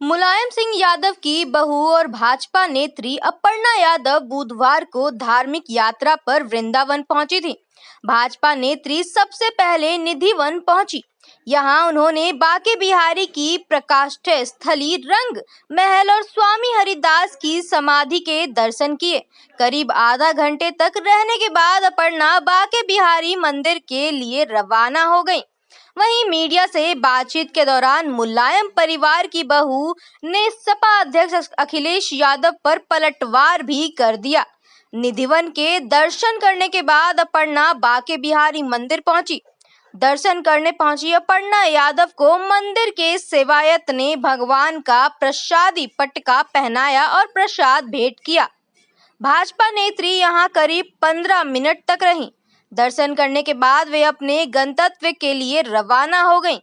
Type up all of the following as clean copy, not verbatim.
मुलायम सिंह यादव की बहू और भाजपा नेत्री अपर्णा यादव बुधवार को धार्मिक यात्रा पर वृंदावन पहुंची थी। भाजपा नेत्री सबसे पहले निधिवन पहुंची। यहां उन्होंने बांके बिहारी की प्रकाष्ठ स्थली रंग महल और स्वामी हरिदास की समाधि के दर्शन किए। करीब आधा घंटे तक रहने के बाद अपर्णा बांके बिहारी मंदिर के लिए रवाना हो गयी। वहीं मीडिया से बातचीत के दौरान मुलायम परिवार की बहू ने सपा अध्यक्ष अखिलेश यादव पर पलटवार भी कर दिया। निधिवन के दर्शन करने के बाद अपर्णा बांके बिहारी मंदिर पहुंची। दर्शन करने पहुंची अपर्णा यादव को मंदिर के सेवायत ने भगवान का प्रसादी पटका पहनाया और प्रसाद भेंट किया। भाजपा नेत्री यहां करीब 15 मिनट तक रहीं। दर्शन करने के बाद वे अपने गंतव्य के लिए रवाना हो गईं।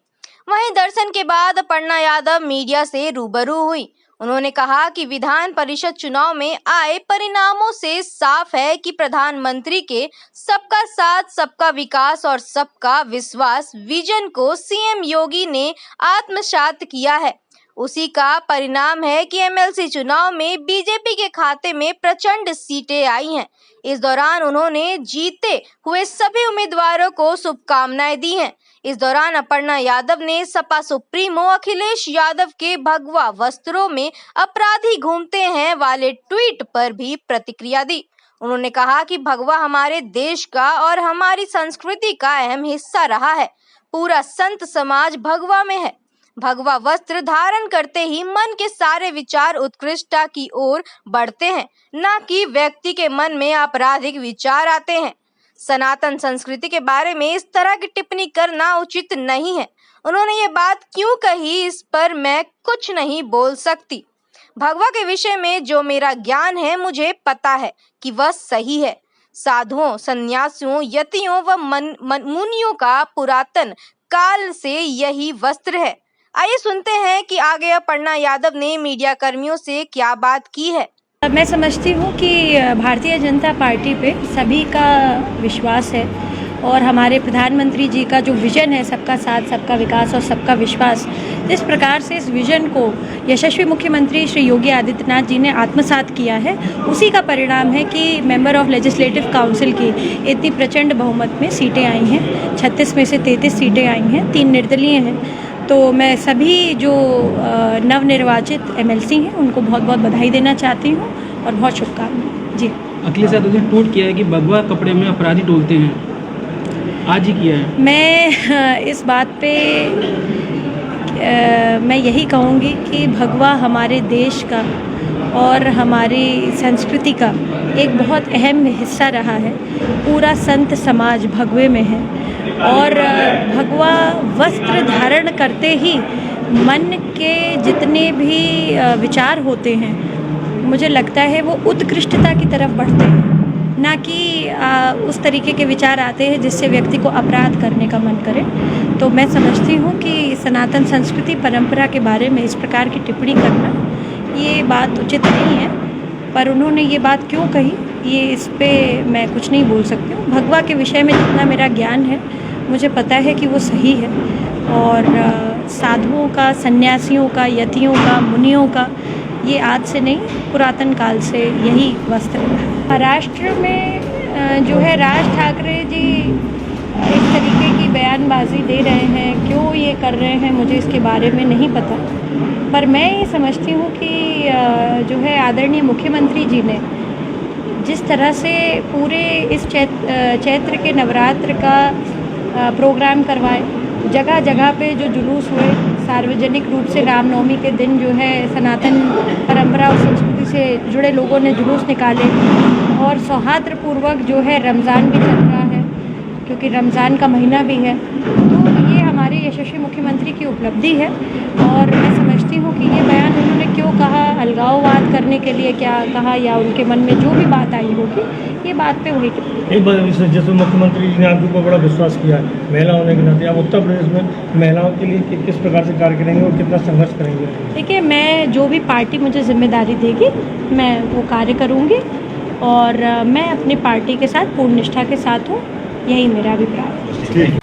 वहीं दर्शन के बाद अपर्णा यादव मीडिया से रूबरू हुई। उन्होंने कहा कि विधान परिषद चुनाव में आए परिणामों से साफ है कि प्रधानमंत्री के सबका साथ, सबका विकास और सबका विश्वास विजन को सीएम योगी ने आत्मसात किया है। उसी का परिणाम है कि एमएलसी चुनाव में बीजेपी के खाते में प्रचंड सीटें आई हैं। इस दौरान उन्होंने जीते हुए सभी उम्मीदवारों को शुभकामनाएं दी हैं। इस दौरान अपर्णा यादव ने सपा सुप्रीमो अखिलेश यादव के भगवा वस्त्रों में अपराधी घूमते हैं वाले ट्वीट पर भी प्रतिक्रिया दी। उन्होंने कहा कि भगवा हमारे देश का और हमारी संस्कृति का अहम हिस्सा रहा है। पूरा संत समाज भगवा में है। भगवा वस्त्र धारण करते ही मन के सारे विचार उत्कृष्टता की ओर बढ़ते हैं, न कि व्यक्ति के मन में आपराधिक विचार आते हैं। सनातन संस्कृति के बारे में इस तरह की टिप्पणी करना उचित नहीं है। उन्होंने ये बात क्यों कही, इस पर मैं कुछ नहीं बोल सकती। भगवा के विषय में जो मेरा ज्ञान है, मुझे पता है कि वह सही है। साधुओं, सन्यासियों, यतियों व मुनियों का पुरातन काल से यही वस्त्र है। आइए सुनते हैं कि आगे अपर्णा यादव ने मीडिया कर्मियों से क्या बात की है। मैं समझती हूँ कि भारतीय जनता पार्टी पे सभी का विश्वास है और हमारे प्रधानमंत्री जी का जो विजन है, सबका साथ, सबका विकास और सबका विश्वास, जिस प्रकार से इस विजन को यशस्वी मुख्यमंत्री श्री योगी आदित्यनाथ जी ने आत्मसात किया है, उसी का परिणाम है कि मेंबर ऑफ लेजिस्लेटिव काउंसिल की इतनी प्रचंड बहुमत में सीटें आई हैं। 36 में से 33 सीटें आई हैं, 3 निर्दलीय हैं। तो मैं सभी जो नवनिर्वाचित एमएलसी हैं उनको बहुत बहुत बधाई देना चाहती हूँ और बहुत शुभकामनाएं। जी। अखिलेश यादव ने ट्वीट किया है कि भगवा कपड़े में अपराधी डोलते हैं, आज ही किया है। मैं इस बात पे मैं यही कहूँगी कि भगवा हमारे देश का और हमारी संस्कृति का एक बहुत अहम हिस्सा रहा है। पूरा संत समाज भगवे में है और भगवा वस्त्र धारण करते ही मन के जितने भी विचार होते हैं, मुझे लगता है वो उत्कृष्टता की तरफ बढ़ते हैं, ना कि उस तरीके के विचार आते हैं जिससे व्यक्ति को अपराध करने का मन करे। तो मैं समझती हूँ कि सनातन संस्कृति परंपरा के बारे में इस प्रकार की टिप्पणी करना ये बात उचित नहीं है, पर उन्होंने ये बात क्यों कही, ये इस पे मैं कुछ नहीं बोल सकती हूँ। भगवा के विषय में जितना मेरा ज्ञान है, मुझे पता है कि वो सही है और साधुओं का, सन्यासियों का, यतियों का, मुनियों का ये आज से नहीं, पुरातन काल से यही वस्त्र है। महाराष्ट्र में जो है राज ठाकरे जी इस तरीके की बयानबाजी दे रहे हैं, क्यों ये कर रहे हैं मुझे इसके बारे में नहीं पता, पर मैं ये समझती हूँ कि जो है आदरणीय मुख्यमंत्री जी ने जिस तरह से पूरे इस चैत्र के नवरात्र का प्रोग्राम करवाए, जगह जगह पे जो जुलूस हुए, सार्वजनिक रूप से रामनवमी के दिन जो है सनातन परंपरा और संस्कृति से जुड़े लोगों ने जुलूस निकाले और सौहार्दपूर्वक जो है रमज़ान भी चल रहा है, क्योंकि रमज़ान का महीना भी है। तो ये हमारे यशस्वी मुख्यमंत्री की उपलब्धि है और मैं समझती हूँ कि ये बयान उन्होंने क्यों कहा, अलगाववाद करने के लिए क्या कहा, या उनके मन में जो भी बात आई होगी, ये बात पे वही एक बात जैसे मुख्यमंत्री जी ने आपके ऊपर बड़ा विश्वास किया है महिला होने के नाते, आप उत्तर प्रदेश में महिलाओं के लिए किस प्रकार से कार्य करेंगे और कितना संघर्ष करेंगे? देखिए, मैं जो भी पार्टी मुझे जिम्मेदारी देगी मैं वो कार्य करूँगी और मैं अपनी पार्टी के साथ पूर्ण निष्ठा के साथ हूँ, यही मेरा अभिप्राय है।